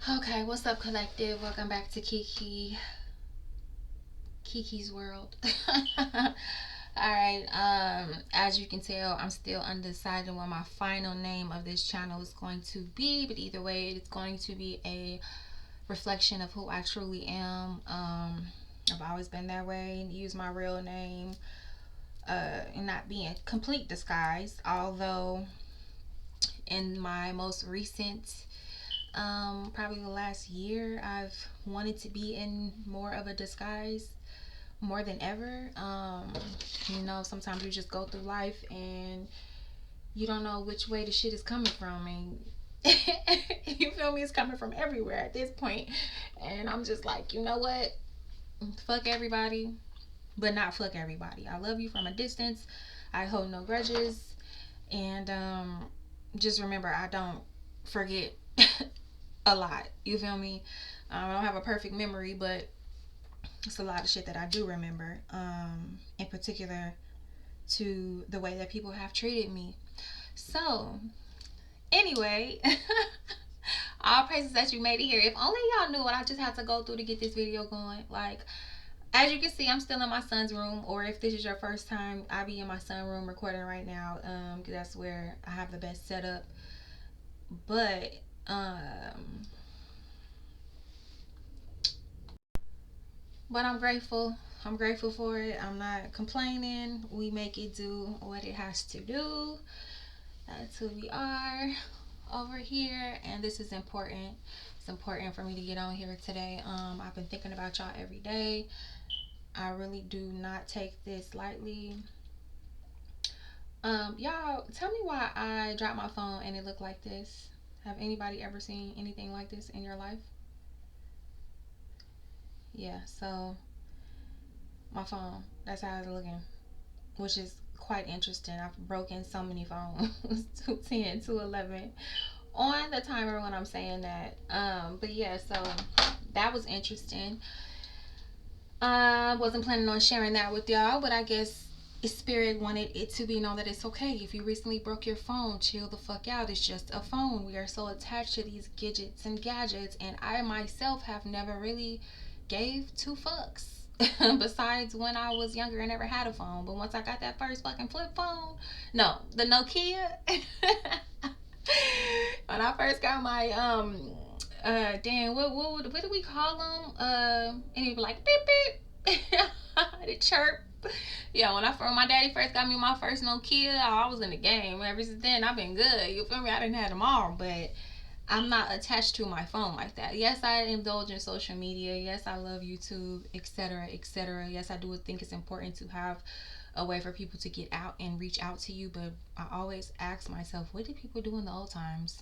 Okay, what's up, collective? Welcome back to Kiki's world. Alright, as you can tell, I'm still undecided what my final name of this channel is going to be, but either way, it's going to be a reflection of who I truly am. I've always been that way, use my real name, and not be in complete disguise, although in my most recent probably the last year, I've wanted to be in more of a disguise more than ever. Sometimes you just go through life and you don't know which way the shit is coming from, and you feel me? It's coming from everywhere at this point, and I'm just like, you know what? Fuck everybody, but not fuck everybody. I love you from a distance. I hold no grudges, and just remember, I don't forget a lot. You feel me? I don't have a perfect memory, but it's a lot of shit that I do remember. In particular, to the way that people have treated me. So, anyway, all praises that you made it here. If only y'all knew what I just had to go through to get this video going. Like, as you can see, I'm still in my son's room, or if this is your first time, I be in my son's room recording right now. Cause that's where I have the best setup. But um, but I'm grateful. I'm grateful for it. I'm not complaining. We make it do what it has to do. That's who we are over here, and this is important. It's important for me to get on here today. I've been thinking about y'all every day. I really do not take this lightly. Y'all, tell me why I dropped my phone and it looked like this. Have anybody ever seen anything like this in your life? Yeah, so my phone, that's how it's looking, which is quite interesting. I've broken so many phones, 210, 211 on the timer when I'm saying that. But yeah, so that was interesting. I wasn't planning on sharing that with y'all, but I guess Spirit wanted it to be known that it's okay. If you recently broke your phone, chill the fuck out. It's just a phone. We are so attached to these gadgets, and I myself have never really gave two fucks. Besides when I was younger and never had a phone. But once I got that first fucking flip phone, no, the Nokia. When I first got my damn, what do we call them? And he'd be like beep beep, the chirp. Yeah, when my daddy first got me my first Nokia, I was in the game. Ever since then, I've been good. You feel me? I didn't have them all, but I'm not attached to my phone like that. Yes, I indulge in social media. Yes, I love YouTube, etc., etc. Yes, I do think it's important to have a way for people to get out and reach out to you, but I always ask myself, what did people do in the old times?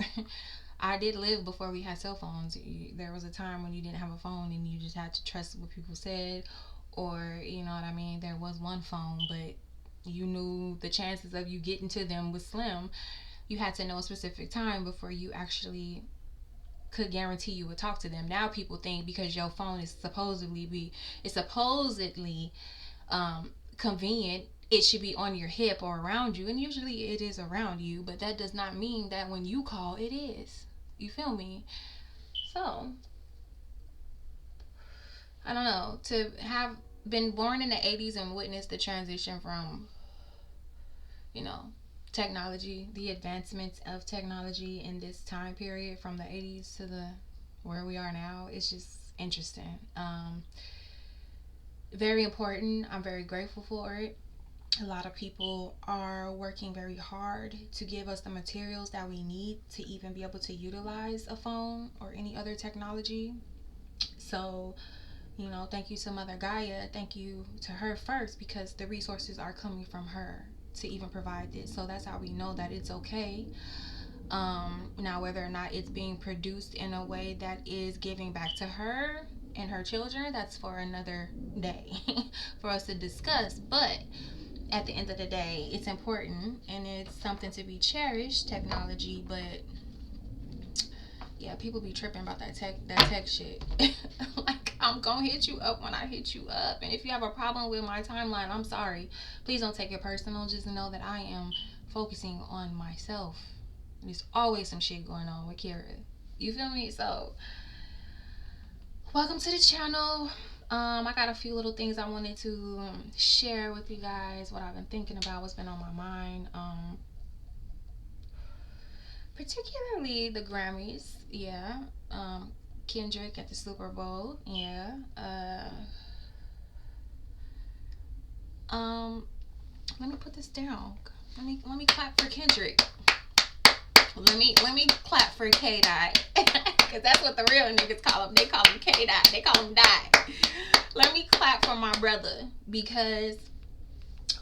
I did live before we had cell phones. There was a time when you didn't have a phone and you just had to trust what people said, or you know what I mean. There was one phone, but you knew the chances of you getting to them was slim. You had to know a specific time before you actually could guarantee you would talk to them. Now people think because your phone is supposedly convenient, it should be on your hip or around you, and usually it is around you, but that does not mean that when you call it is. You feel me? So I don't know, to have been born in the 80s and witnessed the transition from, you know, technology, the advancements of technology in this time period from the 80s to the where we are now, it's just interesting. Very important. I'm very grateful for it. A lot of people are working very hard to give us the materials that we need to even be able to utilize a phone or any other technology. So, thank you to Mother Gaia. Thank you to her first, because the resources are coming from her to even provide this. So that's how we know that it's okay. Now, whether or not it's being produced in a way that is giving back to her and her children, that's for another day for us to discuss. But at the end of the day, it's important and it's something to be cherished, technology. But yeah, people be tripping about that tech shit. Like, I'm gonna hit you up when I hit you up, and if you have a problem with my timeline, I'm sorry. Please don't take it personal. Just know that I am focusing on myself. There's always some shit going on with Kira. You feel me? So Welcome to the channel. I got a few little things I wanted to share with you guys, what I've been thinking about, what's been on my mind. Particularly the Grammys, yeah. Kendrick at the Super Bowl, yeah. Um, let me put this down. Let me clap for Kendrick. Let me clap for K Dot. Cause that's what the real niggas call him. They call him K Dot. They call him Dot. Let me clap for my brother, because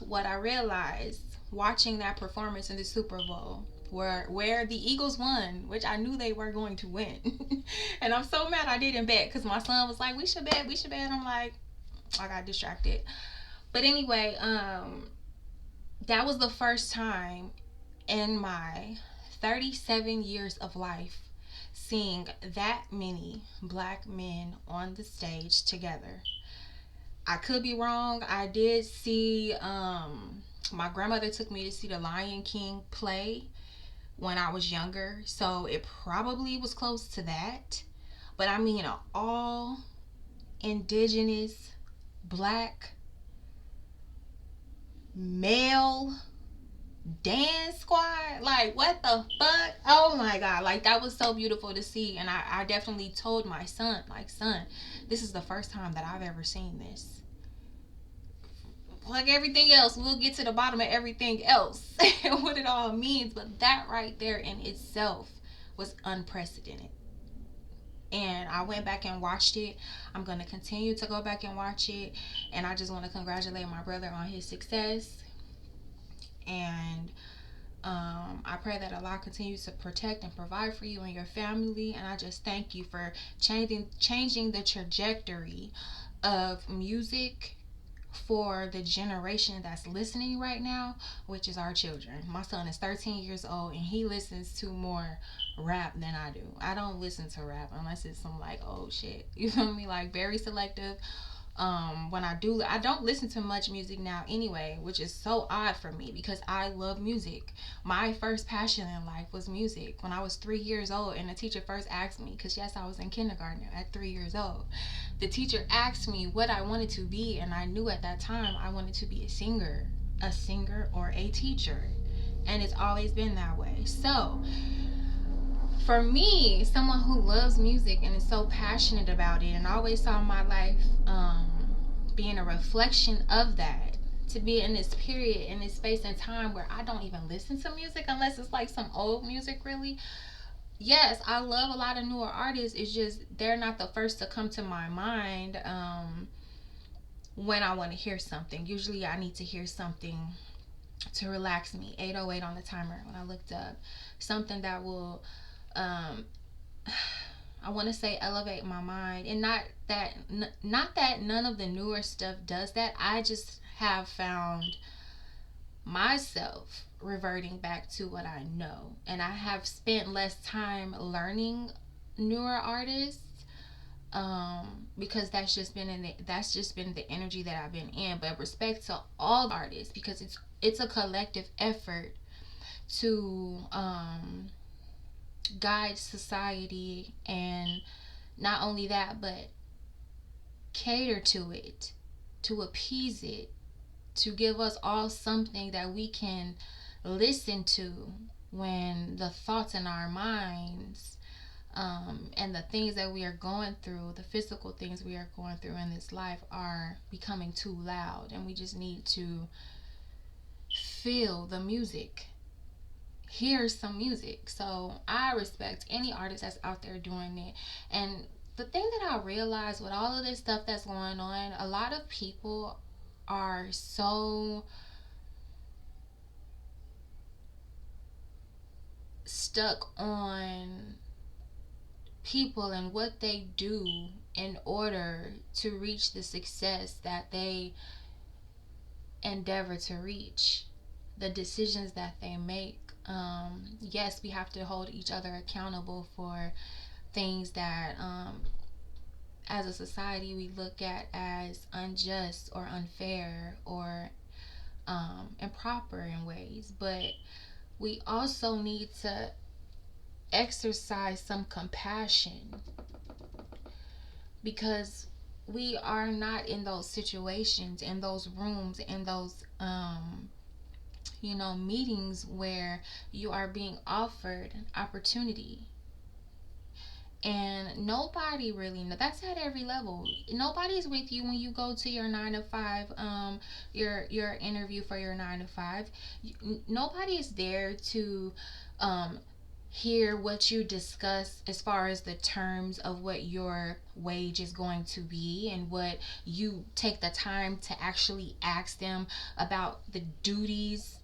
what I realized watching that performance in the Super Bowl, where the Eagles won, which I knew they were going to win. And I'm so mad I didn't bet, because my son was like, we should bet, we should bet. I'm like, I got distracted. But anyway, that was the first time in my 37 years of life seeing that many black men on the stage together. I could be wrong. I did see, my grandmother took me to see the Lion King play when I was younger, so it probably was close to that. But I mean, an all indigenous black male dance squad, like, what the fuck? Oh my god, like, that was so beautiful to see. And I definitely told my son, like, son, this is the first time that I've ever seen this. Like everything else, we'll get to the bottom of everything else and what it all means, but that right there in itself was unprecedented. And I went back and watched it. I'm going to continue to go back and watch it, and I just want to congratulate my brother on his success. And I pray that Allah continues to protect and provide for you and your family. And I just thank you for changing the trajectory of music for the generation that's listening right now, which is our children. My son is 13 years old, and he listens to more rap than I do. I don't listen to rap unless it's some like old shit. You feel me? Like, very selective. When I don't listen to much music now anyway, which is so odd for me because I love music. My first passion in life was music when I was 3 years old, and the teacher first asked me, because yes, I was in kindergarten at 3 years old. The teacher asked me what I wanted to be, and I knew at that time I wanted to be a singer or a teacher, and it's always been that way. So for me, someone who loves music and is so passionate about it, and I always saw my life being a reflection of that, to be in this period, in this space and time where I don't even listen to music unless it's like some old music, really. Yes, I love a lot of newer artists. It's just they're not the first to come to my mind when I want to hear something. Usually I need to hear something to relax me. 808 on the timer when I looked up. Something that will I want to say elevate my mind. And not that none of the newer stuff does that. I just have found myself reverting back to what I know, and I have spent less time learning newer artists, because that's just been the energy that I've been in. But respect to all artists, because it's a collective effort to guide society, and not only that, but cater to it, to appease it, to give us all something that we can listen to when the thoughts in our minds, and the things that we are going through, the physical things we are going through in this life, are becoming too loud, and we just need to feel the music, hear some music. So I respect any artist that's out there doing it. And the thing that I realized with all of this stuff that's going on, a lot of people are so stuck on people and what they do in order to reach the success that they endeavor to reach, the decisions that they make. Yes, we have to hold each other accountable for things that, as a society, we look at as unjust or unfair or improper in ways. But we also need to exercise some compassion because we are not in those situations, in those rooms, in those meetings where you are being offered an opportunity. And nobody really know. That's at every level. Nobody's with you when you go to your 9 to 5, your interview for your 9 to 5. Nobody is there to um hear what you discuss as far as the terms of what your wage is going to be, and what you take the time to actually ask them about the duties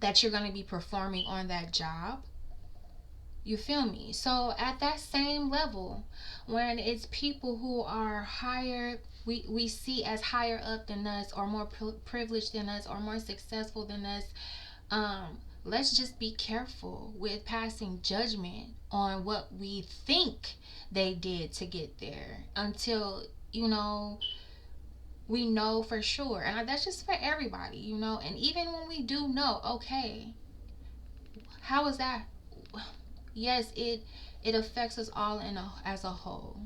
that you're going to be performing on that job. You feel me? So at that same level, when it's people who are higher, we see as higher up than us, or more privileged than us, or more successful than us, let's just be careful with passing judgment on what we think they did to get there, until we know for sure. And that's just for everybody. And even when we do know, okay, how is that? Yes, it affects us all as a whole,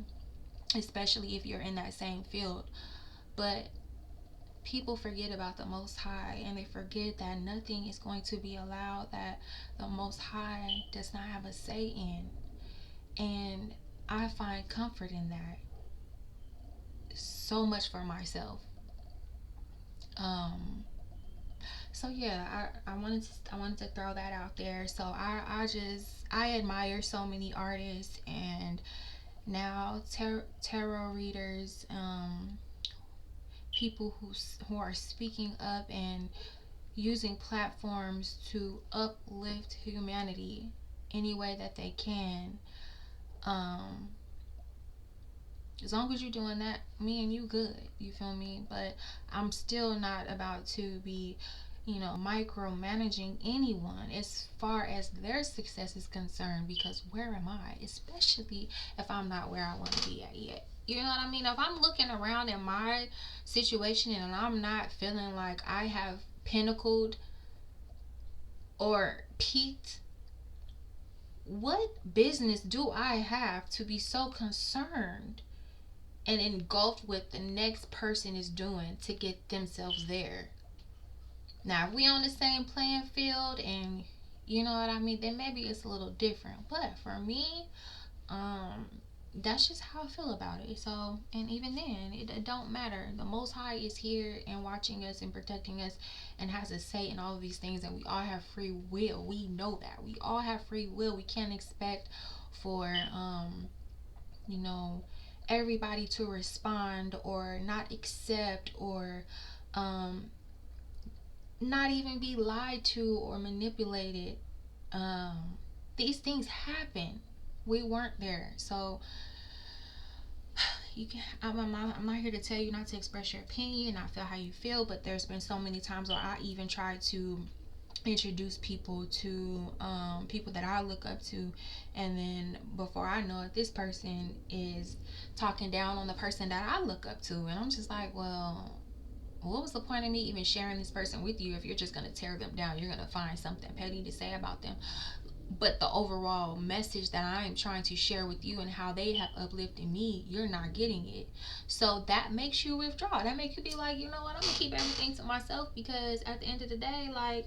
especially if you're in that same field. But people forget about the Most High, and they forget that nothing is going to be allowed that the Most High does not have a say in. And I find comfort in that so much for myself. Um, so yeah, I wanted to throw that out there. So I admire so many artists, and now tarot readers, people who are speaking up and using platforms to uplift humanity any way that they can. um as long as you're doing that, me and you good, you feel me? But I'm still not about to be micromanaging anyone as far as their success is concerned, because where am I, especially if I'm not where I want to be at yet? You know what I mean? If I'm looking around in my situation and I'm not feeling like I have pinnacled or peaked, what business do I have to be so concerned and engulfed with the next person is doing to get themselves there? Now, if we on the same playing field, and you know what I mean, then maybe it's a little different. But for me, um, that's just how I feel about it. So, and even then, it don't matter. The Most High is here and watching us and protecting us, and has a say in all of these things. And we all have free will. We know that we all have free will. We can't expect for you know everybody to respond or not accept, or um not even be lied to or manipulated. um these things happen. We weren't there. So you can I'm not here to tell you not to express your opinion, not feel how you feel, but there's been so many times where I even tried to introduce people to people that I look up to, and then before I know it, this person is talking down on the person that I look up to, and I'm just like, well, what was the point of me even sharing this person with you if you're just going to tear them down? You're going to find something petty to say about them. But the overall message that I am trying to share with you and how they have uplifted me, you're not getting it. So that makes you withdraw. That makes you be like, you know what, I'm going to keep everything to myself, because at the end of the day, like,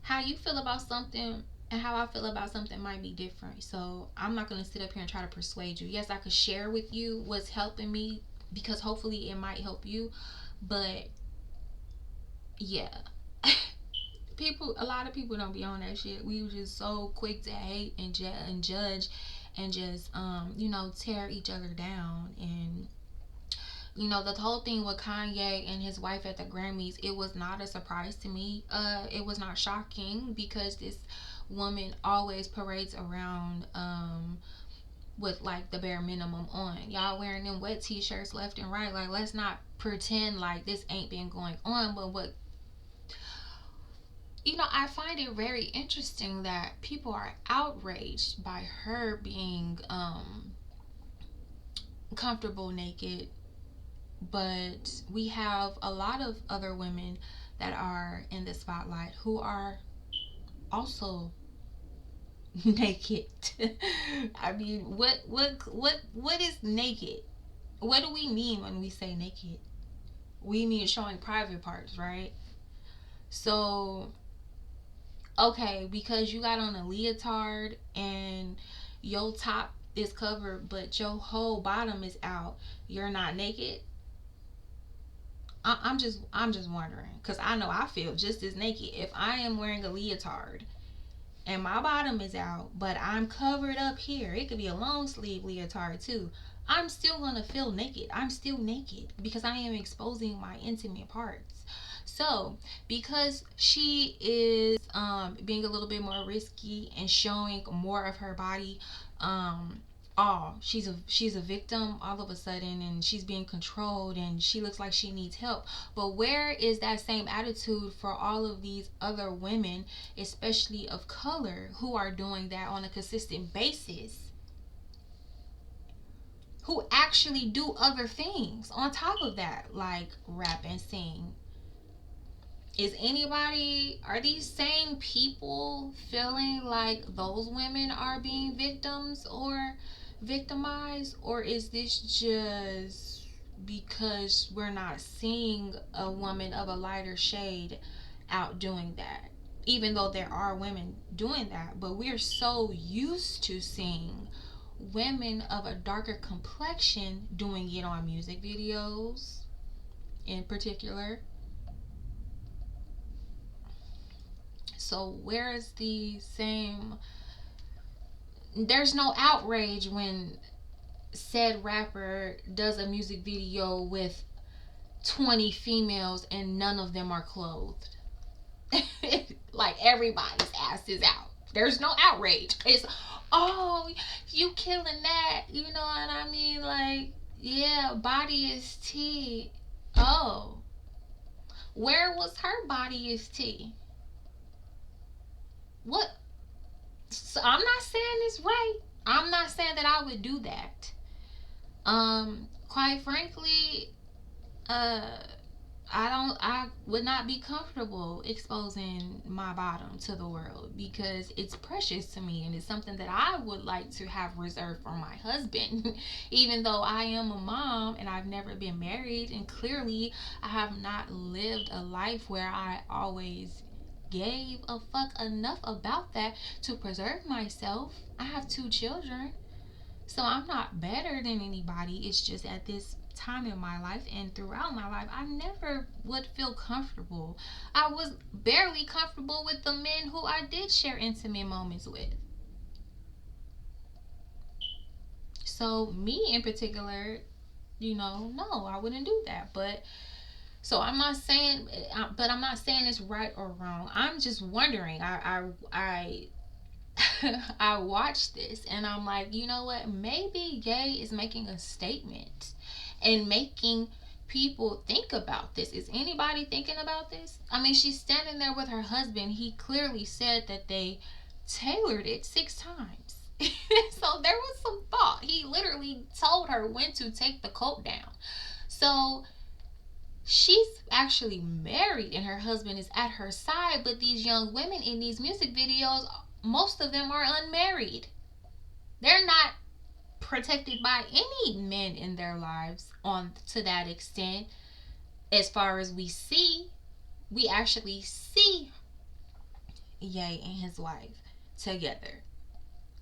how you feel about something and how I feel about something might be different. So I'm not going to sit up here and try to persuade you. Yes, I could share with you what's helping me, because hopefully it might help you. But yeah, a lot of people don't be on that shit. We were just so quick to hate and judge, and just tear each other down. And the whole thing with Kanye and his wife at the Grammys, it was not a surprise to me. It was not shocking, because this woman always parades around with like the bare minimum on. Y'all wearing them wet t-shirts left and right. Like, let's not pretend like this ain't been going on. But what I find it very interesting that people are outraged by her being comfortable naked, but we have a lot of other women that are in the spotlight who are also naked. I mean, what is naked? What do we mean when we say naked? We mean showing private parts, right? So, okay, because you got on a leotard and your top is covered but your whole bottom is out, you're not naked. I'm just wondering because I know I feel just as naked if I am wearing a leotard and my bottom is out, but I'm covered up here. It could be a long sleeve leotard too. I'm still gonna feel naked. I'm still naked because I am exposing my intimate parts. So, because she is being a little bit more risky and showing more of her body, um, oh, she's a victim all of a sudden, and she's being controlled, and she looks like she needs help. But where is that same attitude for all of these other women, especially of color, who are doing that on a consistent basis, who actually do other things on top of that, like rap and sing? Is anybody, are these same people feeling like those women are being victims or victimized? Or is this just because we're not seeing a woman of a lighter shade out doing that? Even though there are women doing that, but we're so used to seeing women of a darker complexion doing it on music videos in particular. So where is the same? There's no outrage when said rapper does a music video with 20 females and none of them are clothed. Like everybody's ass is out. There's no outrage. It's, oh, you killing that. You know what I mean? Like, yeah, body is tea. Oh, where was her body is tea? What? So I'm not saying it's right. I'm not saying that I would do that. Quite frankly, uh, I would not be comfortable exposing my bottom to the world because it's precious to me and it's something that I would like to have reserved for my husband. Even though I am a mom and I've never been married, and clearly I have not lived a life where I always gave a fuck enough about that to preserve myself. I have 2 children, so I'm not better than anybody. It's just at this time in my life and throughout my life, I never would feel comfortable. I was barely comfortable with the men who I did share intimate moments with. So, me in particular, no, I wouldn't do that. But so I'm not saying, but I'm not saying it's right or wrong. I'm just wondering. I watched this and I'm like, you know what? Maybe Ye is making a statement and making people think about this. Is anybody thinking about this? I mean, she's standing there with her husband. He clearly said that they tailored it 6 times. So there was some thought. He literally told her when to take the coat down. So she's actually married and her husband is at her side, but these young women in these music videos, most of them are unmarried. They're not protected by any men in their lives on to that extent. As far as we actually see Ye and his wife together.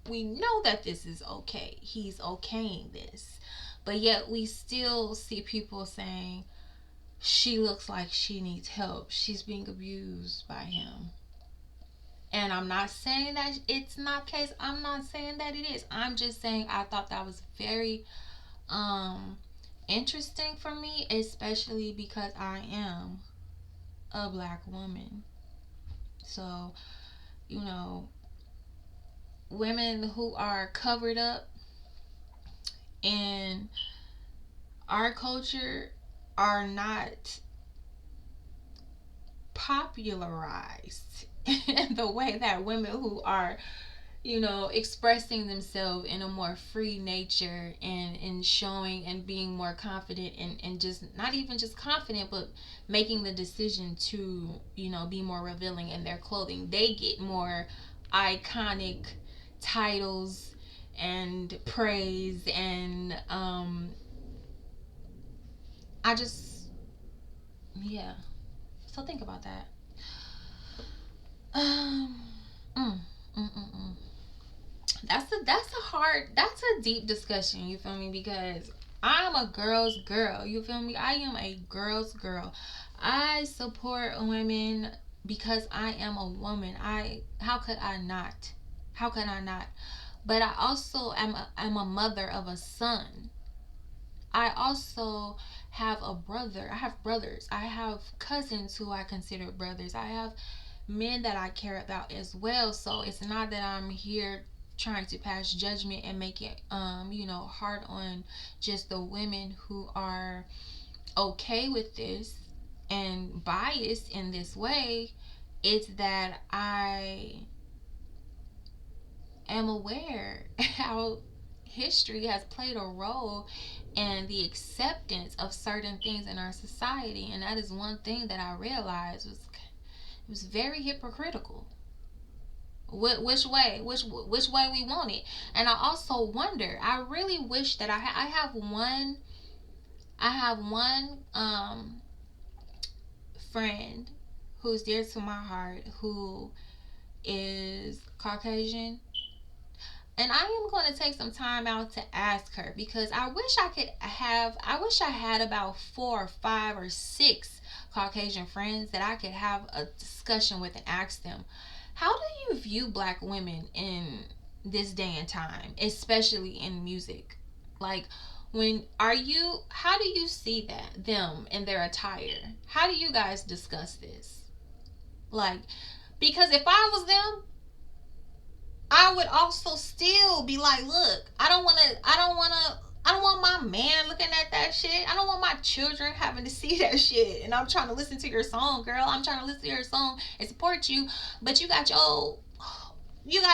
We know that this is okay. He's okaying this. But yet we still see people saying she looks like she needs help. She's being abused by him. And I'm not saying that it's not the case. I'm not saying that it is. I'm just saying I thought that was very um interesting for me, especially because I am a black woman. So, you know, women who are covered up in our culture are not popularized in the way that women who are, expressing themselves in a more free nature and showing and being more confident and just not even just confident, but making the decision to, be more revealing in their clothing. They get more iconic titles and praise, and I just, yeah. So think about that. Um, mm, mm, mm, mm. That's a deep discussion. You feel me? Because I'm a girl's girl. You feel me? I am a girl's girl. I support women because I am a woman. How could I not? How could I not? But I also am a mother of a son. I also have a brother. I have brothers. I have cousins who I consider brothers. I have men that I care about as well. So it's not that I'm here trying to pass judgment and make it hard on just the women who are okay with this and biased in this way. It's that I am aware how history has played a role in the acceptance of certain things in our society, and that is one thing that I realized was very hypocritical. Which way, which way we want it. And I also wonder, I really wish that I have one friend who's dear to my heart, who is Caucasian. And I am going to take some time out to ask her, because I wish I had about 4 or 5 or 6 Caucasian friends that I could have a discussion with and ask them, how do you view black women in this day and time, especially in music? Like, how do you see them in their attire? How do you guys discuss this? Like, because if I was them, I would also still be like, look, I don't want my man looking at that shit. I don't want my children having to see that shit. And I'm trying to listen to your song, girl. I'm trying to listen to your song and support you, but you got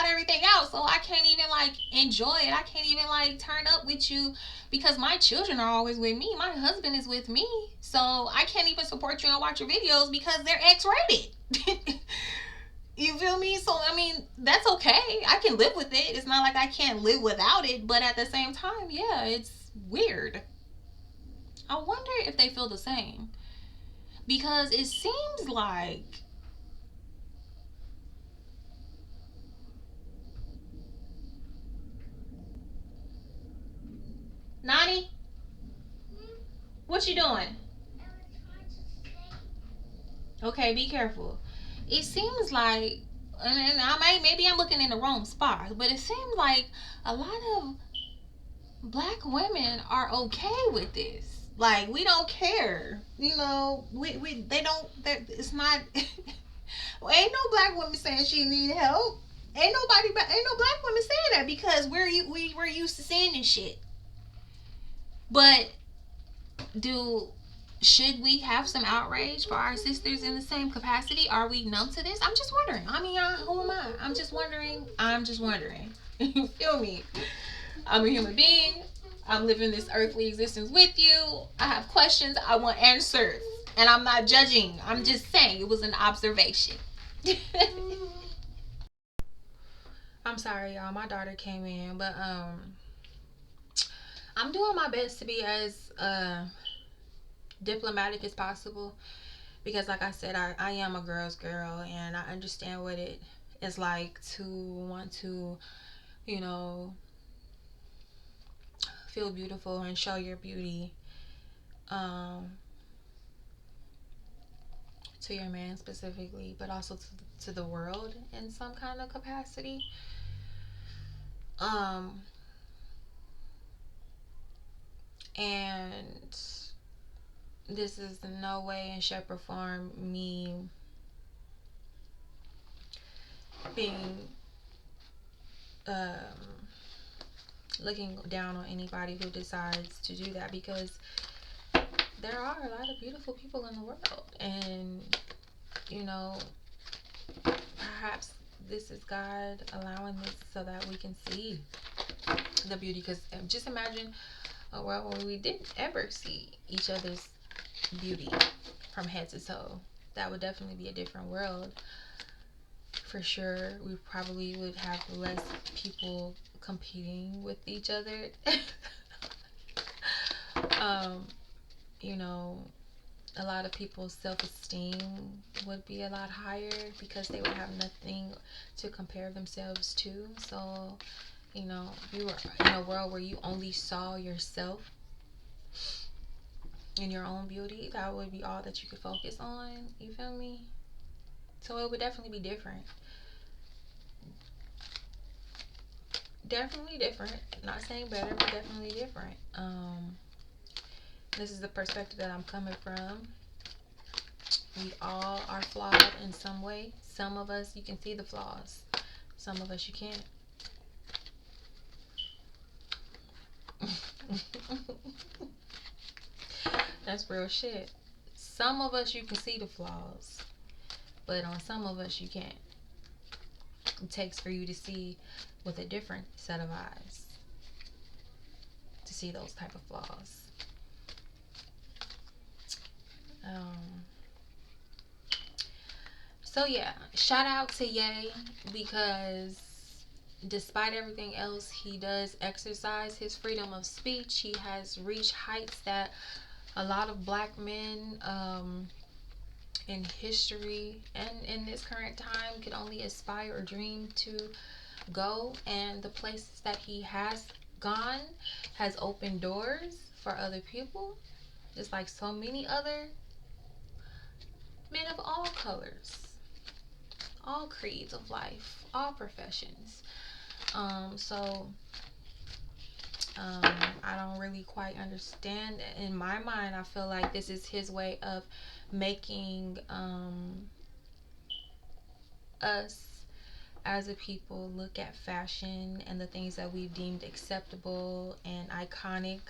everything out, so I can't even like enjoy it. I can't even like turn up with you because my children are always with me. My husband is with me, so I can't even support you and watch your videos because they're X-rated. You feel me? So I mean, that's okay. I can live with it. It's not like I can't live without it, but at the same time, yeah, it's weird. I wonder if they feel the same, because it seems like Nani, what you doing? Okay, be careful. It seems like, and maybe I'm looking in the wrong spot, but it seems like a lot of black women are okay with this. Like, we don't care, we they don't. It's not. Well, ain't no black woman saying she need help. Ain't no black women saying that, because we're used to seeing this shit. But do should we have some outrage for our sisters in the same capacity? Are we numb to this? I'm just wondering. I mean, who am I? I'm just wondering. I'm just wondering. You feel me? I'm a human being. I'm living this earthly existence with you. I have questions. I want answers. And I'm not judging. I'm just saying it was an observation. I'm sorry, y'all. My daughter came in, but I'm doing my best to be as diplomatic as possible, because like I said, I am a girl's girl, and I understand what it is like to want to, you know, feel beautiful and show your beauty um, to your man specifically, but also to the world in some kind of capacity. Um, and this is in no way in shape or form me being um, looking down on anybody who decides to do that, because there are a lot of beautiful people in the world, and you know, perhaps this is God allowing this so that we can see the beauty. Because just imagine a world where we didn't ever see each other's beauty from head to toe. That would definitely be a different world for sure we probably would have less people competing with each other. You know, a lot of people's self-esteem would be a lot higher because they would have nothing to compare themselves to. So, you know, if you were in a world where you only saw yourself and your own beauty, that would be all that you could focus on. You feel me? So it would definitely be different. Definitely different. Not saying better, but definitely different. This is the perspective that I'm coming from. We all are flawed in some way. Some of us, you can see the flaws. Some of us, you can't. That's real shit. Some of us, you can see the flaws. But on some of us, you can't. It takes for you to see with a different set of eyes to see those type of flaws. So yeah, shout out to Ye, because despite everything else, he does exercise his freedom of speech. He has reached heights that a lot of black men in history and in this current time could only aspire or dream to go. And the places that he has gone has opened doors for other people, just like so many other men of all colors, all creeds of life, all professions. I don't really quite understand. In my mind, I feel like this is his way of making us as a people look at fashion and the things that we've deemed acceptable and iconic.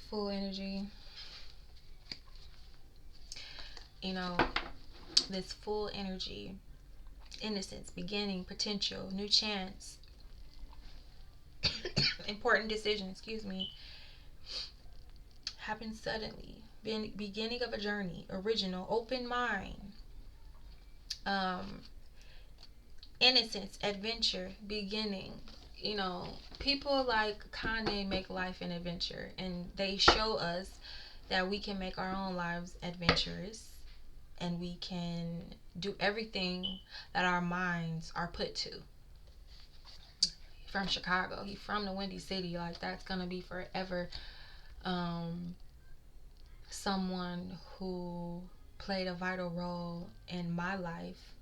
Full energy. You know, this full energy, innocence, beginning, potential, new chance, important decision, happens suddenly. Beginning of a journey, original, open mind, innocence, adventure, beginning. You know, people like Kanye make life an adventure, and they show us that we can make our own lives adventurous, and we can do everything that our minds are put to. From Chicago, he's from the Windy City. Like, that's gonna be forever someone who played a vital role in my life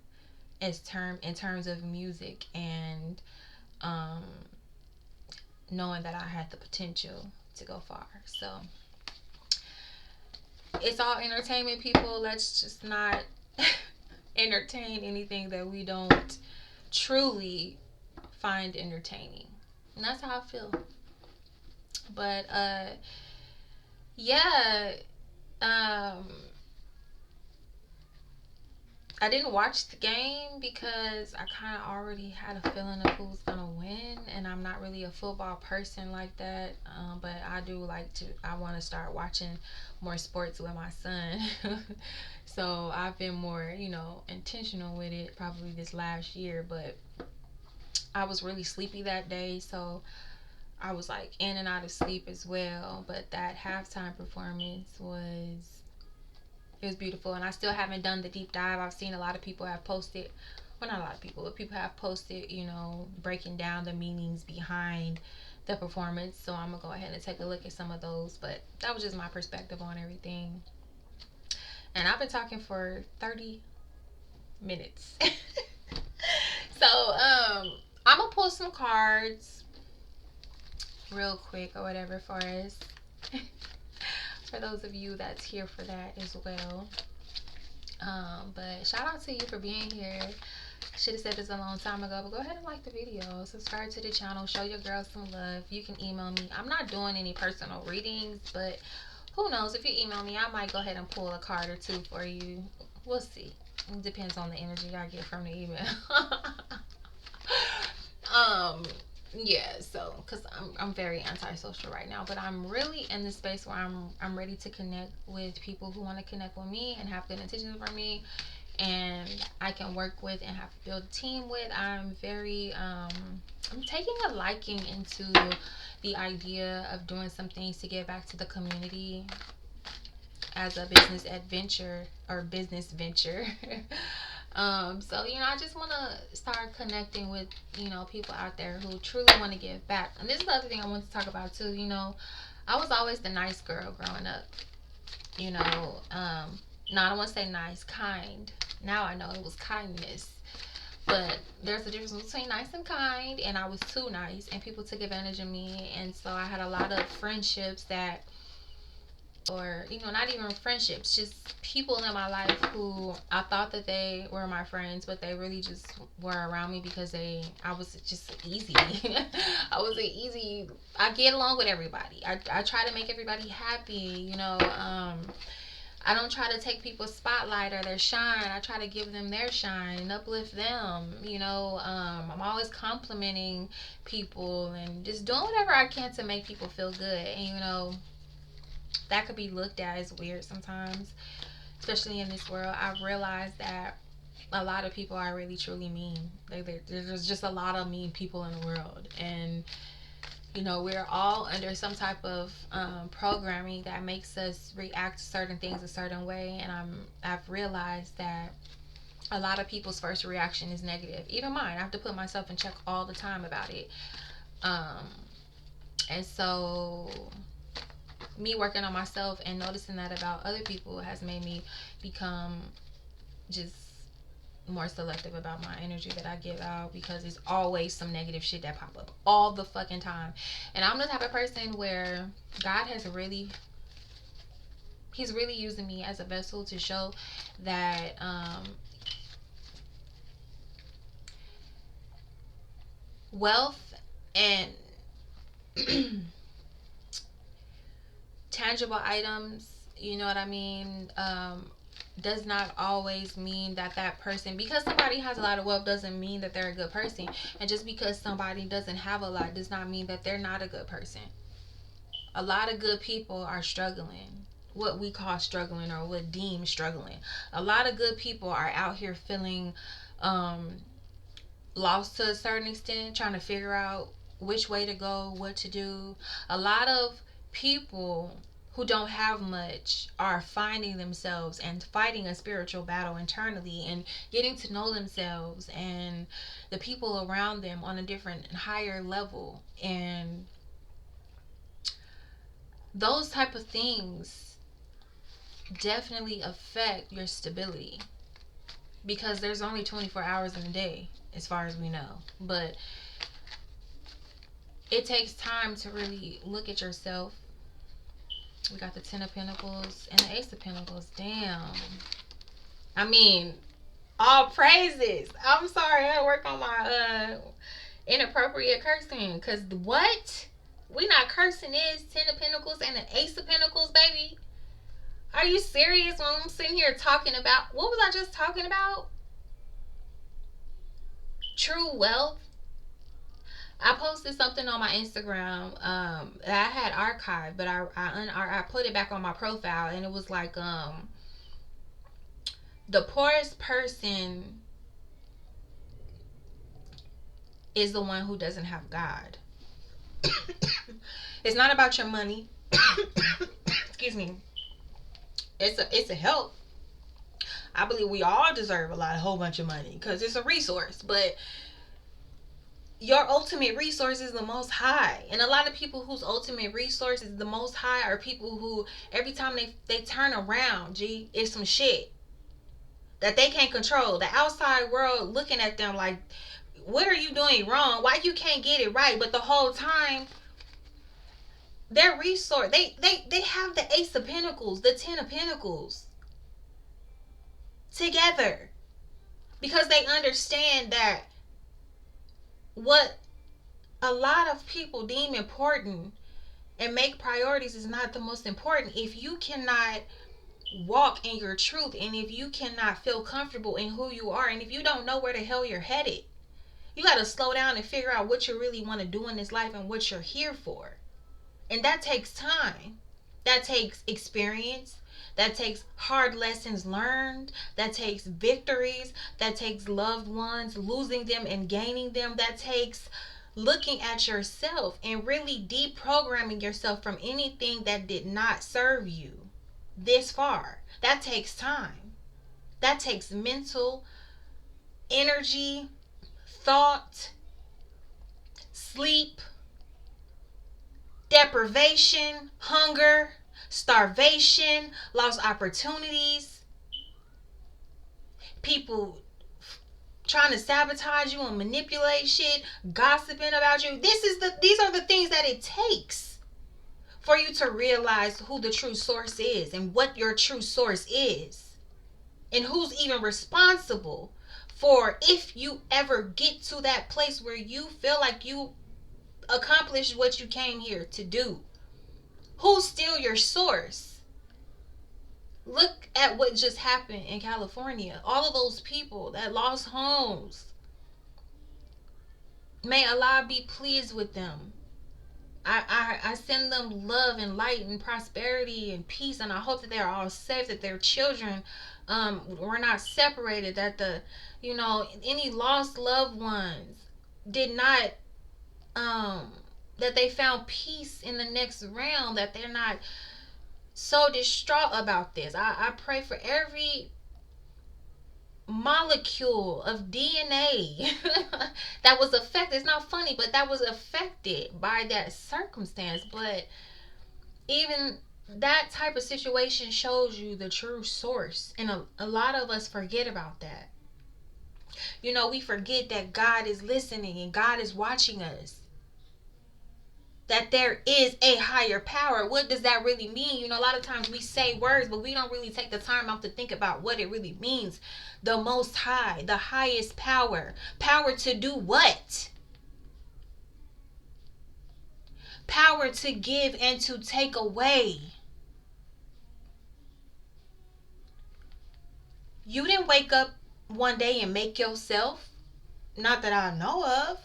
in terms of music, and knowing that I had the potential to go far. So it's all entertainment, people. Let's just not entertain anything that we don't truly find entertaining. And that's how I feel. But yeah, I didn't watch the game because I kind of already had a feeling of who's gonna win, and I'm not really a football person like that. But I do like to. I want to start watching more sports with my son. So I've been more, intentional with it probably this last year. But I was really sleepy that day, so I was like in and out of sleep as well. But that halftime performance was, it was beautiful, and I still haven't done the deep dive. I've seen a lot of people have posted, well, not a lot of people, but people have posted, breaking down the meanings behind the performance. So I'm gonna go ahead and take a look at some of those. But that was just my perspective on everything. And I've been talking for 30 minutes. So I'm gonna pull some cards real quick or whatever for us. For those of you that's here for that as well. But shout out to you for being here. I should have said this a long time ago, but go ahead and like the video, subscribe to the channel, show your girls some love. You can email me. I'm not doing any personal readings, but who knows, if you email me, I might go ahead and pull a card or two for you. We'll see. It depends on the energy I get from the email. Yeah, so because I'm very antisocial right now, but I'm really in this space where I'm ready to connect with people who want to connect with me and have good intentions for me. and I can work with and have to build a team with. I'm very I'm taking a liking into the idea of doing some things to give back to the community as a business adventure or business venture. So I just want to start connecting with people out there who truly want to give back. And this is the other thing I want to talk about too. I was always the nice girl growing up. No, I don't want to say nice, kind. Now I know it was kindness. But there's a difference between nice and kind, and I was too nice, and people took advantage of me, and so I had a lot of friendships that, or not even friendships, just people in my life who I thought that they were my friends, but they really just were around me because I was just easy. I was an easy. I get along with everybody. I try to make everybody happy. I don't try to take people's spotlight or their shine. I try to give them their shine and uplift them. I'm always complimenting people and just doing whatever I can to make people feel good. And that could be looked at as weird sometimes, especially in this world. I've realized that a lot of people are really truly mean. There's just a lot of mean people in the world, and we're all under some type of programming that makes us react to certain things a certain way. And I've realized that a lot of people's first reaction is negative. Even mine. I have to put myself in check all the time about it. And so me working on myself and noticing that about other people has made me become just more selective about my energy that I give out, because there's always some negative shit that pop up all the fucking time. And I'm the type of person where God has he's really using me as a vessel to show that wealth and tangible items, you know what I mean, does not always mean that person, because somebody has a lot of wealth doesn't mean that they're a good person. And just because somebody doesn't have a lot does not mean that they're not a good person. A lot of good people are struggling, what we call struggling or what deem struggling. A lot of good people are out here feeling lost to a certain extent, trying to figure out which way to go, what to do. A lot of people who don't have much are finding themselves and fighting a spiritual battle internally and getting to know themselves and the people around them on a different and higher level. And those type of things definitely affect your stability, because there's only 24 hours in a day as far as we know. But it takes time to really look at yourself. We got the 10 of Pentacles and the Ace of Pentacles. Damn. I mean, all praises. I'm sorry, I gotta work on my inappropriate cursing. Cause what? We not cursing is 10 of Pentacles and the Ace of Pentacles, baby. Are you serious when I'm sitting here talking about, what was I just talking about? True wealth. I posted something on my Instagram that I had archived, but I put it back on my profile, and it was like the poorest person is the one who doesn't have God. It's not about your money. Excuse me. It's a help. I believe we all deserve a whole bunch of money because it's a resource, but your ultimate resource is the Most High. And a lot of people whose ultimate resource is the Most High are people who every time they turn around, it's some shit that they can't control. The outside world looking at them like, what are you doing wrong? Why you can't get it right? But the whole time, their resource, they have the Ace of Pentacles, the 10 of Pentacles together, because they understand that what a lot of people deem important and make priorities is not the most important. If you cannot walk in your truth, and if you cannot feel comfortable in who you are, and if you don't know where the hell you're headed, you got to slow down and figure out what you really want to do in this life and what you're here for. And that takes time. That takes experience. That takes hard lessons learned. That takes victories. That takes loved ones, losing them and gaining them. That takes looking at yourself and really deprogramming yourself from anything that did not serve you this far. That takes time. That takes mental energy, thought, sleep, deprivation, hunger, starvation, lost opportunities, people trying to sabotage you and manipulate shit, gossiping about you. These are the things that it takes for you to realize who the true source is and what your true source is and who's even responsible for if you ever get to that place where you feel like you accomplished what you came here to do. Who's still your source? Look at what just happened in California. All of those people that lost homes. May Allah be pleased with them. I send them love and light and prosperity and peace, and I hope that they're all safe, that their children were not separated, that any lost loved ones did not that they found peace in the next round, that they're not so distraught about this. I pray for every molecule of DNA that was affected. It's not funny, but that was affected by that circumstance. But even that type of situation shows you the true source. And a lot of us forget about that. We forget that God is listening and God is watching us. That there is a higher power. What does that really mean? A lot of times we say words, but we don't really take the time out to think about what it really means. The Most High, the highest power. Power to do what? Power to give and to take away. You didn't wake up one day and make yourself. Not that I know of.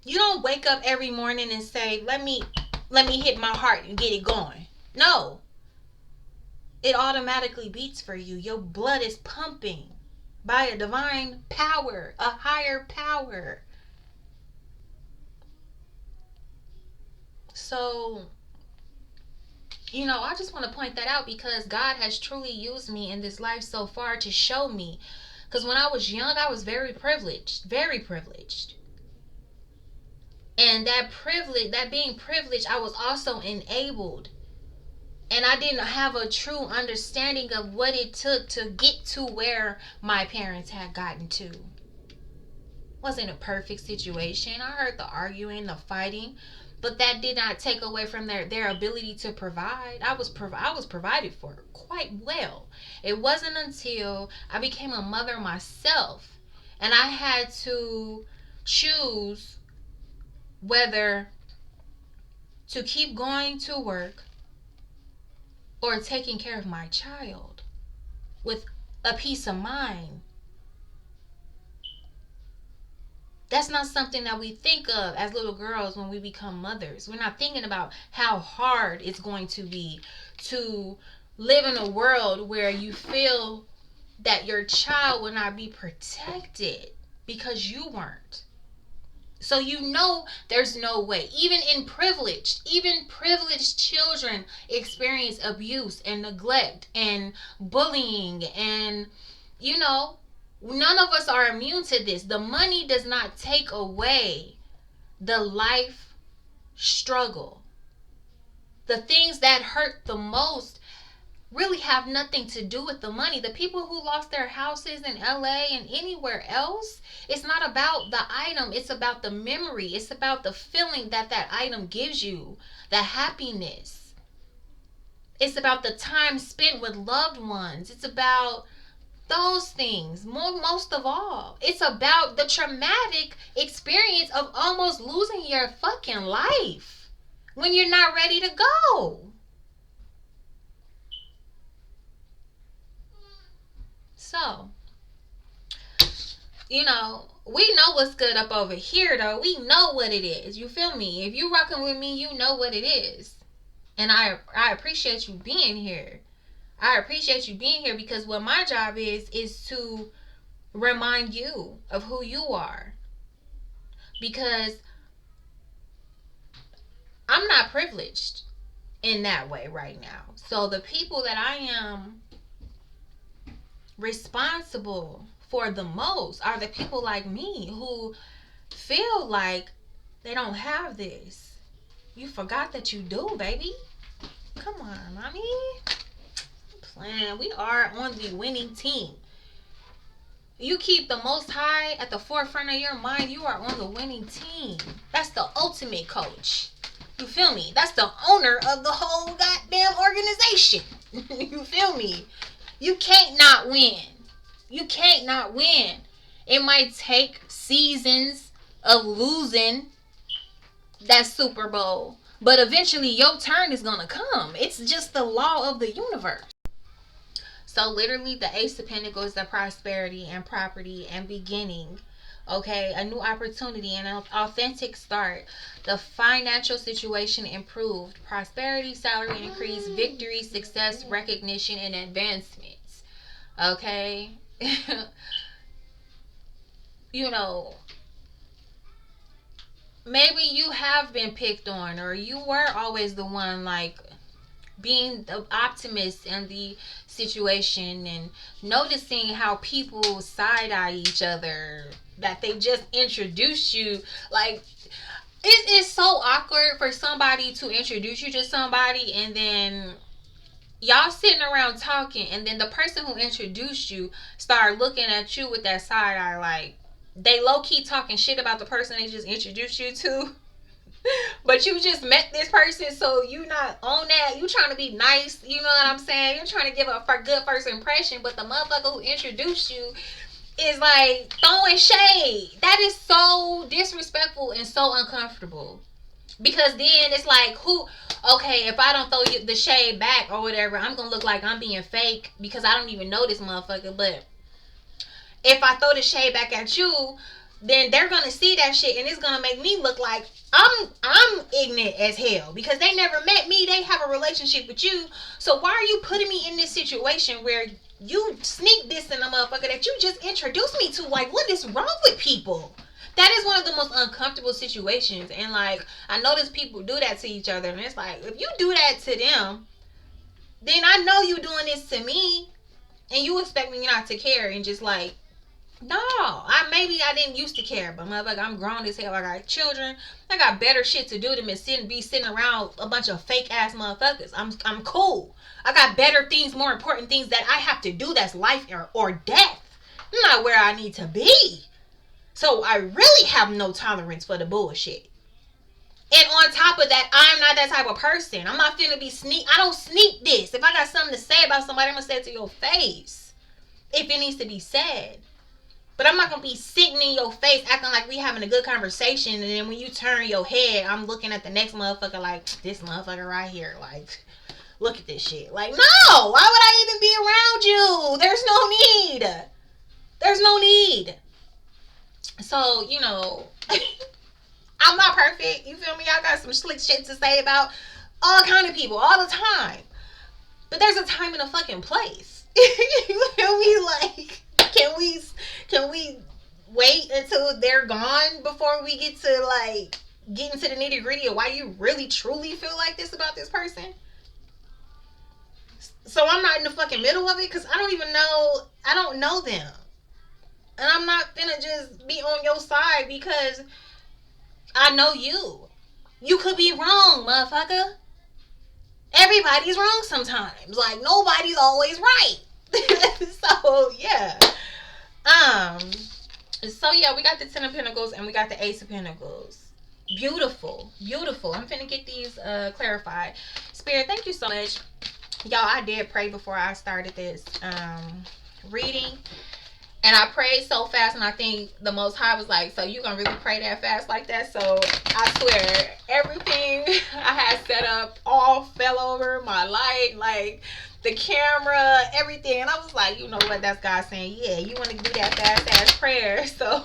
You don't wake up every morning and say, let me hit my heart and get it going. No. It automatically beats for you. Your blood is pumping by a divine power, a higher power. So, I just want to point that out because God has truly used me in this life so far to show me. Because when I was young, I was very privileged. Very privileged. And that being privileged, I was also enabled. And I didn't have a true understanding of what it took to get to where my parents had gotten to. Wasn't a perfect situation. I heard the arguing, the fighting, but that did not take away from their ability to provide. I was provided for quite well. It wasn't until I became a mother myself and I had to choose whether to keep going to work or taking care of my child with a peace of mind. That's not something that we think of as little girls when we become mothers. We're not thinking about how hard it's going to be to live in a world where you feel that your child will not be protected because you weren't. So there's no way. Even privileged children experience abuse and neglect and bullying and none of us are immune to this. The money does not take away the life struggle. The things that hurt the most really have nothing to do with the money. The people who lost their houses in LA and anywhere else, it's not about the item. It's about the memory. It's about the feeling that item gives you, the happiness. It's about the time spent with loved ones. It's about those things. Most of all, it's about the traumatic experience of almost losing your fucking life when you're not ready to go. So, we know what's good up over here, though. We know what it is. You feel me? If you rocking with me, you know what it is. And I appreciate you being here. I appreciate you being here, because what my job is to remind you of who you are. Because I'm not privileged in that way right now. So the people that I am responsible for the most are the people like me who feel like they don't have this. You forgot that you do, baby. Come on, mommy. I'm playing. We are on the winning team. You keep the Most High at the forefront of your mind, you are on the winning team. That's the ultimate coach. You feel me? That's the owner of the whole goddamn organization. You feel me? You can't not win. You can't not win. It might take seasons of losing that Super Bowl, but eventually your turn is gonna come. It's just the law of the universe. So literally the Ace of Pentacles is the prosperity and property and beginning. Okay, a new opportunity and an authentic start. The financial situation improved. Prosperity, salary increase, victory, success, recognition, and advancements. Okay? You know, maybe you have been picked on, or you were always the one like being the optimist in the situation and noticing how people side-eye each other, that they just introduce you. Like, it is so awkward for somebody to introduce you to somebody, and then y'all sitting around talking, and then the person who introduced you start looking at you with that side eye, like they low-key talking shit about the person they just introduced you to. But you just met this person, so you not on that. You trying to be nice, you know what I'm saying? You're trying to give a good first impression, but the motherfucker who introduced you is like throwing shade. That is so disrespectful and so uncomfortable. Because then it's like, okay, if I don't throw the shade back or whatever, I'm gonna look like I'm being fake because I don't even know this motherfucker. But if I throw the shade back at you, then they're gonna see that shit and it's gonna make me look like I'm ignorant as hell because they never met me. They have a relationship with you. So why are you putting me in this situation where you sneak this in a motherfucker that you just introduced me to? Like, what is wrong with people? That is one of the most uncomfortable situations. And like, I notice people do that to each other, and it's like, if you do that to them, then I know you doing this to me, and you expect me not to care, and just like, no, maybe I didn't used to care, but motherfucker, I'm grown as hell. I got children. I got better shit to do than be sitting around a bunch of fake ass motherfuckers. I'm cool. I got better things, more important things that I have to do. That's life or death. I'm not where I need to be. So I really have no tolerance for the bullshit. And on top of that, I'm not that type of person. I'm not finna be I don't sneak this. If I got something to say about somebody, I'm gonna say it to your face. If it needs to be said. But I'm not going to be sitting in your face acting like we having a good conversation, and then when you turn your head, I'm looking at the next motherfucker like, this motherfucker right here. Like, look at this shit. Like, no! Why would I even be around you? There's no need. There's no need. So, you know, I'm not perfect. You feel me? I got some slick shit to say about all kind of people all the time. But there's a time and a fucking place. You feel me? Like, can we wait until they're gone before we get into the nitty gritty of why you really truly feel like this about this person? So I'm not in the fucking middle of it because I don't know them. And I'm not finna just be on your side because I know you. You could be wrong, motherfucker. Everybody's wrong sometimes. Like, nobody's always right. So yeah. So yeah, we got the Ten of Pentacles and we got the Ace of Pentacles. Beautiful. Beautiful. I'm finna get these clarified. Spirit, thank you so much. Y'all, I did pray before I started this reading. And I prayed so fast, and I think the Most High was like, so you gonna really pray that fast like that? So I swear, everything I had set up all fell over. My light, like the camera, everything. And I was like, you know what? That's God saying, yeah, you want to do that fast ass prayer. So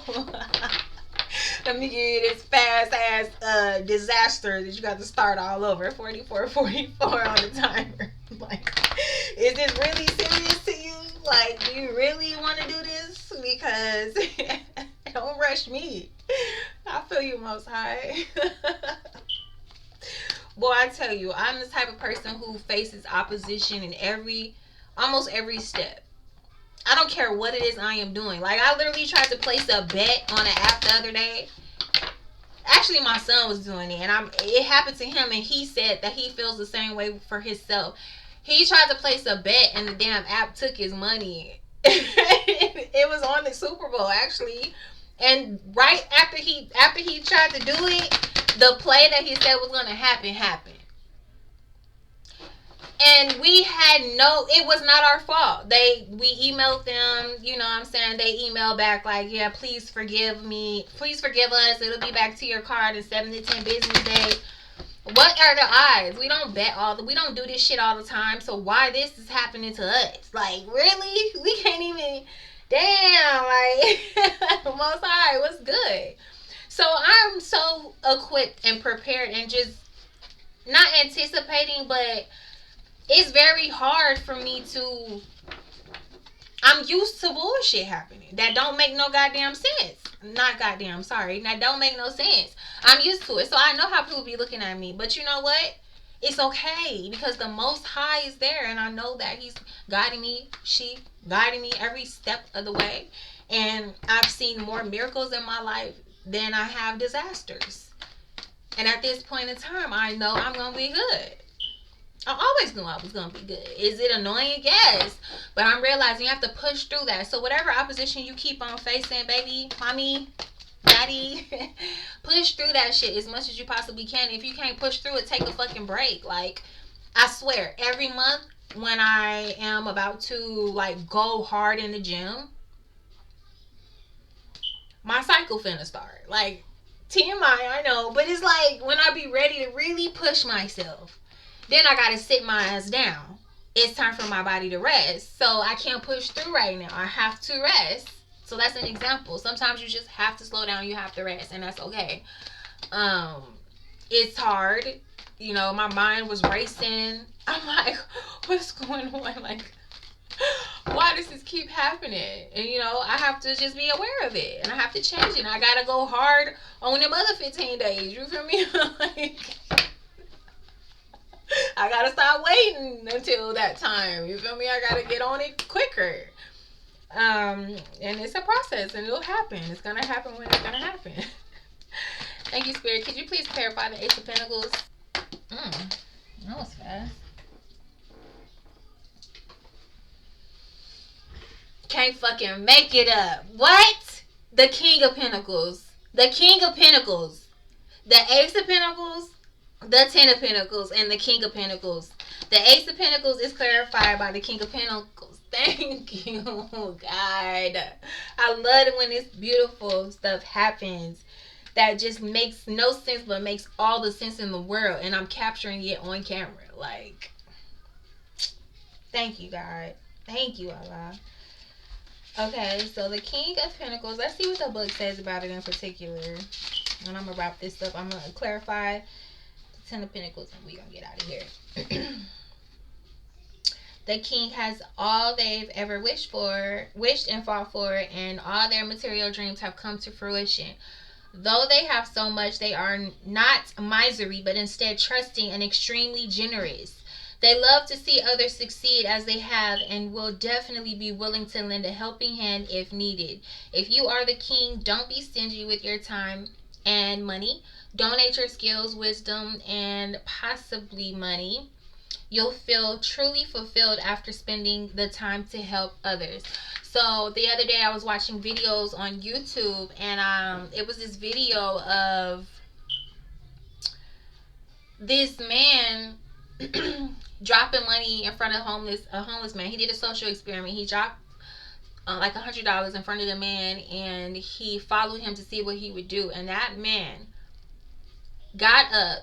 Let me give you this fast ass disaster that you got to start all over. 44 on the timer. Like, is this really serious to you? Like, do you really want to do this? Because don't rush me. I feel you, Most High. Boy, I tell you, I'm the type of person who faces opposition in almost every step. I don't care what it is I am doing. Like, I literally tried to place a bet on an app the other day. Actually, my son was doing it, and it happened to him, and he said that he feels the same way for himself. He tried to place a bet, and the damn app took his money. It was on the Super Bowl, actually. And right after he tried to do it, the play that he said was going to happen happened. And it was not our fault. We emailed them, you know what I'm saying? They emailed back like, yeah, please forgive me. Please forgive us. It'll be back to your card in 7 to 10 business days. What are the odds? We don't we don't do this shit all the time. So why this is happening to us? Like, really? We can't even, damn, like, Most High, what's good? So I'm so equipped and prepared and just not anticipating, but it's very hard for me to. I'm used to bullshit happening that don't make no goddamn sense. Not goddamn, sorry. That don't make no sense. I'm used to it. So I know how people be looking at me. But you know what? It's okay because the Most High is there and I know that He's guiding me. She guiding me every step of the way. And I've seen more miracles in my life than I have disasters. And at this point in time, I know I'm going to be good. I always knew I was going to be good. Is it annoying? Yes. But I'm realizing you have to push through that. So whatever opposition you keep on facing, baby, mommy, daddy, push through that shit as much as you possibly can. If you can't push through it, take a fucking break. Like, I swear, every month when I am about to, like, go hard in the gym, my cycle finna start. Like, TMI, I know. But it's like, when I be ready to really push myself, then I gotta sit my ass down. It's time for my body to rest. So I can't push through right now. I have to rest. So that's an example. Sometimes you just have to slow down. You have to rest, and that's okay. It's hard. You know, my mind was racing. I'm like, what's going on? Like, why does this keep happening? And you know, I have to just be aware of it, and I have to change it. And I gotta go hard on them other 15 days. You feel me? Like, I gotta stop waiting until that time. You feel me? I gotta get on it quicker. And it's a process, and it'll happen. It's gonna happen when it's gonna happen. Thank you, Spirit. Could you please clarify the Ace of Pentacles? That was fast. Can't fucking make it up. What? The King of Pentacles. The King of Pentacles. The Ace of Pentacles. The 10 of Pentacles and the King of Pentacles. The Ace of Pentacles is clarified by the King of Pentacles. Thank you, God. I love it when this beautiful stuff happens that just makes no sense but makes all the sense in the world. And I'm capturing it on camera. Like, thank you, God. Thank you, Allah. Okay, so the King of Pentacles. Let's see what the book says about it in particular. And I'm going to wrap this up. I'm going to clarify 10 of Pentacles and we're gonna get out of here. The King has all they've ever wished and fought for, and all their material dreams have come to fruition. Though they have so much, they are not miserly, but instead trusting and extremely generous. They love to see others succeed as they have and will definitely be willing to lend a helping hand if needed. If you are the King, don't be stingy with your time and money. Donate your skills, wisdom, and possibly money. You'll feel truly fulfilled after spending the time to help others. So the other day I was watching videos on YouTube, and it was this video of this man dropping money in front of a homeless man. He did a social experiment. He dropped like $100 in front of the man, and he followed him to see what he would do. And that man got up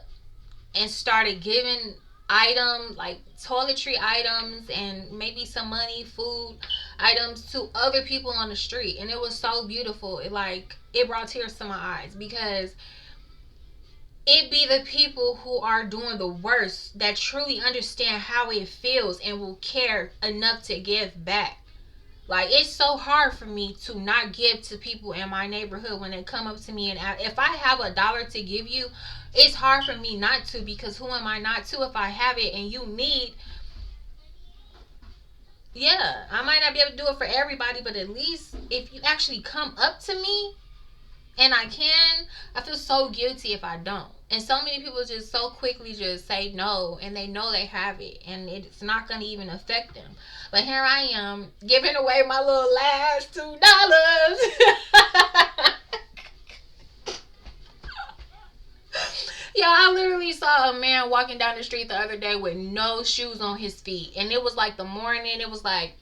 and started giving items, like toiletry items and maybe some money, food items to other people on the street. And it was so beautiful. It brought tears to my eyes, because it be the people who are doing the worst that truly understand how it feels and will care enough to give back. Like, it's so hard for me to not give to people in my neighborhood when they come up to me and ask. If I have $1 to give you, it's hard for me not to, because who am I not to if I have it and you need. Yeah, I might not be able to do it for everybody, but at least if you actually come up to me and I feel so guilty if I don't. And so many people just so quickly just say no, and they know they have it and it's not going to even affect them. But here I am giving away my little last $2. Yo, I literally saw a man walking down the street the other day with no shoes on his feet, and it was like the morning. It was like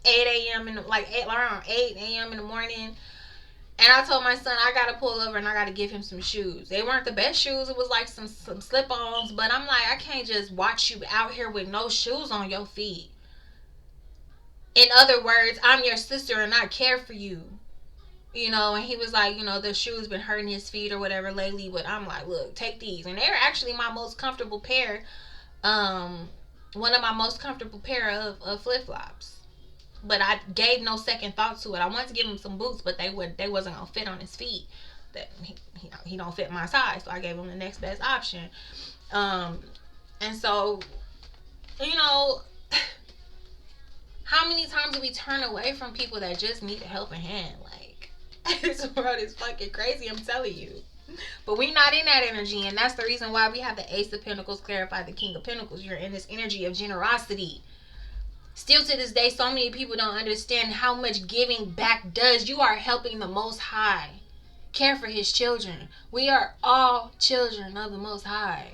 8 a.m. around 8 a.m. in the morning. And I told my son, I gotta pull over and I gotta give him some shoes. They weren't the best shoes. It was like some slip-ons. But I'm like, I can't just watch you out here with no shoes on your feet. In other words, I'm your sister and I care for you. And he was like, the shoes been hurting his feet or whatever lately. But I'm like, look, take these. And they're actually my most comfortable pair. One of my most comfortable pair of flip-flops. But I gave no second thought to it. I wanted to give him some boots, but they wasn't gonna fit on his feet. That he don't fit my size, so I gave him the next best option. And so, how many times do we turn away from people that just need a helping hand? Like, this world is fucking crazy. I'm telling you. But we not in that energy, and that's the reason why we have the Ace of Pentacles clarify the King of Pentacles. You're in this energy of generosity. Still to this day, so many people don't understand how much giving back does. You are helping the Most High care for his children. We are all children of the Most High,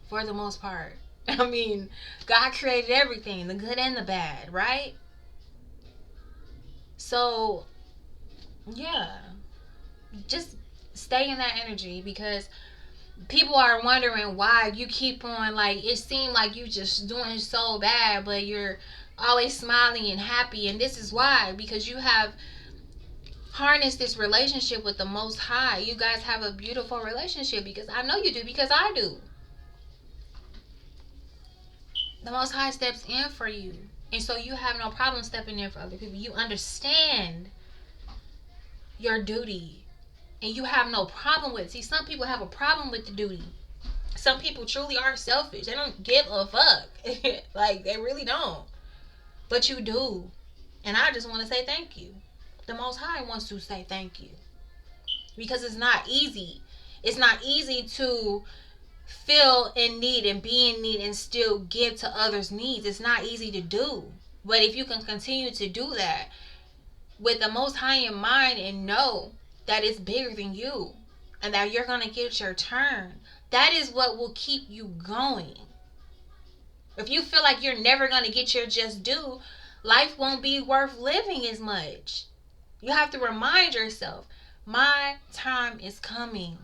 for the most part. I mean, God created everything, the good and the bad, right? So, yeah. Just stay in that energy, because people are wondering why you keep on, like, it seemed like you just doing so bad, but you're always smiling and happy. And this is why, because you have harnessed this relationship with the Most High. You guys have a beautiful relationship, because I know you do, because I do. The Most High steps in for you, and so you have no problem stepping in for other people. You understand your duty, and you have no problem with it. See, some people have a problem with the duty. Some people truly are selfish. They don't give a fuck. Like, they really don't. But you do. And I just want to say thank you. The Most High wants to say thank you. Because it's not easy. It's not easy to feel in need and be in need and still give to others' needs. It's not easy to do. But if you can continue to do that with the Most High in mind, and know that it's bigger than you and that you're going to get your turn, that is what will keep you going. If you feel like you're never going to get your just due, life won't be worth living as much. You have to remind yourself, my time is coming.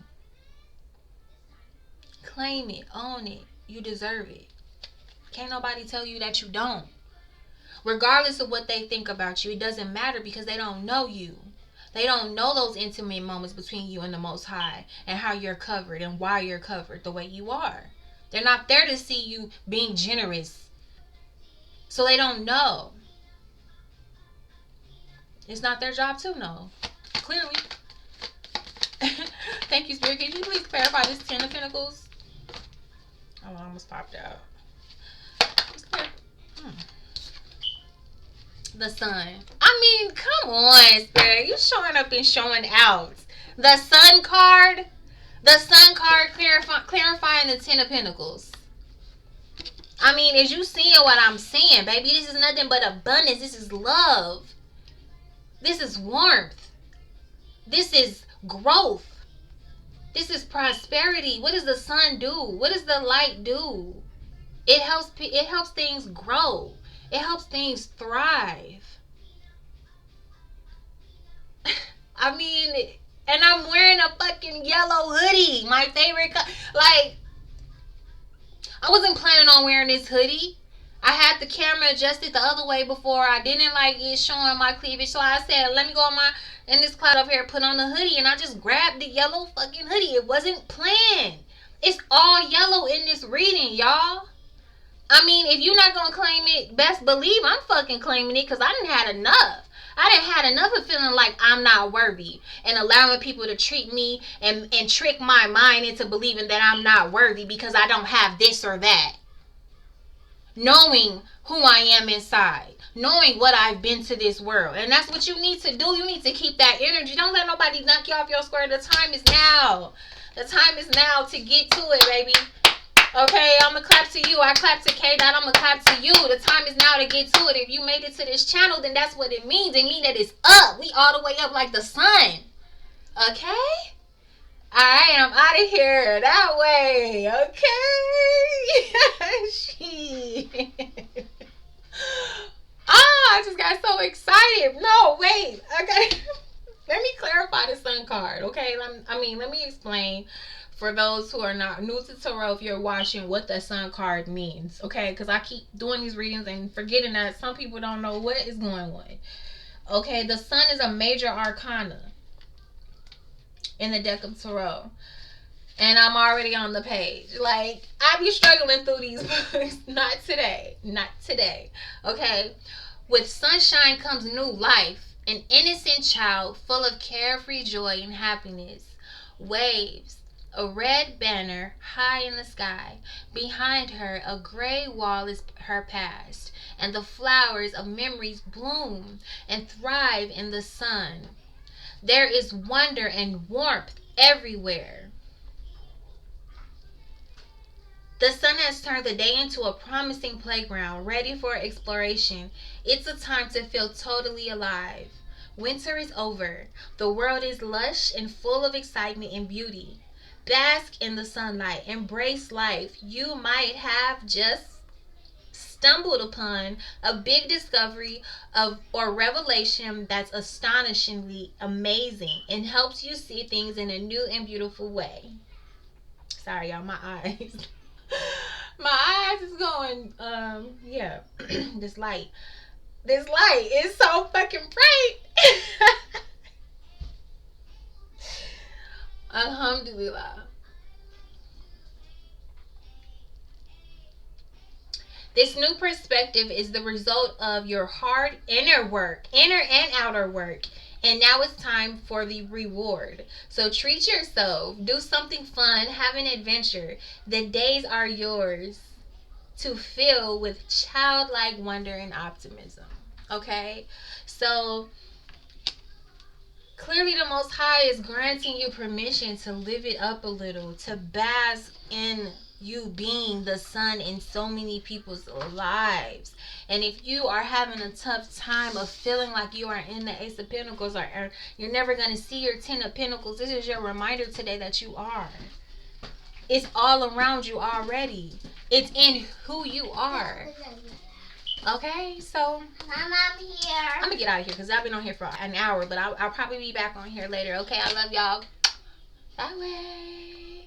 Claim it, own it. You deserve it. Can't nobody tell you that you don't. Regardless of what they think about you, it doesn't matter, because they don't know you. They don't know those intimate moments between you and the Most High, and how you're covered and why you're covered the way you are. They're not there to see you being generous. So they don't know. It's not their job to know. Clearly. Thank you, Spirit. Can you please clarify this Ten of Pentacles? Oh, I almost popped out. The Sun. I mean, come on, Spirit. You showing up and showing out. The Sun card. The Sun card clarifying the Ten of Pentacles. I mean, is you seeing what I'm seeing, baby? This is nothing but abundance. This is love. This is warmth. This is growth. This is prosperity. What does the sun do? What does the light do? It helps things grow. It helps things thrive. I mean, and I'm wearing a fucking yellow hoodie. My favorite color. Like, I wasn't planning on wearing this hoodie. I had the camera adjusted the other way before. I didn't like it showing my cleavage. So I said, let me go in this cloud up here, put on the hoodie. And I just grabbed the yellow fucking hoodie. It wasn't planned. It's all yellow in this reading, y'all. I mean, if you're not going to claim it, best believe I'm fucking claiming it, because I didn't had enough. I didn't had enough of feeling like I'm not worthy and allowing people to treat me and trick my mind into believing that I'm not worthy because I don't have this or that. Knowing who I am inside. Knowing what I've been to this world. And that's what you need to do. You need to keep that energy. Don't let nobody knock you off your square. The time is now. The time is now to get to it, baby. Okay, I'm going to clap to you. I clap to K-Dot. I'm going to clap to you. The time is now to get to it. If you made it to this channel, then that's what it means. It means that it's up. We all the way up like the sun. Okay? Alright, I'm out of here. That way. Okay? I just got so excited. No, wait. Okay. Let me clarify the sun card. Okay? Let me explain. For those who are not new to tarot, if you're watching, what the sun card means, okay? Because I keep doing these readings and forgetting that some people don't know what is going on. Okay, the sun is a major arcana in the deck of tarot. And I'm already on the page. Like, I be struggling through these books. Not today. Not today. Okay? With sunshine comes new life. An innocent child full of carefree joy and happiness. Waves. A red banner high in the sky. Behind her, a gray wall is her past, and the flowers of memories bloom and thrive in the sun. There is wonder and warmth everywhere. The sun has turned the day into a promising playground, ready for exploration. It's a time to feel totally alive. Winter is over. The world is lush and full of excitement and beauty. Bask in the sunlight. Embrace life. You might have just stumbled upon a big discovery or revelation that's astonishingly amazing and helps you see things in a new and beautiful way. Sorry, y'all, my eyes. My eyes is going, yeah. This light is so fucking bright. Alhamdulillah. This new perspective is the result of your hard inner and outer work. And now it's time for the reward. So treat yourself. Do something fun. Have an adventure. The days are yours to fill with childlike wonder and optimism. Okay? So clearly the Most High is granting you permission to live it up a little, to bask in you being the sun in so many people's lives. And if you are having a tough time of feeling like you are in the Ace of Pentacles, or you're never going to see your Ten of Pentacles, this is your reminder today that you are. It's all around you already. It's in who you are. Okay, so Mom, I'm here. I'm gonna get out of here because I've been on here for an hour, but I'll probably be back on here later. Okay, I love y'all. Bye.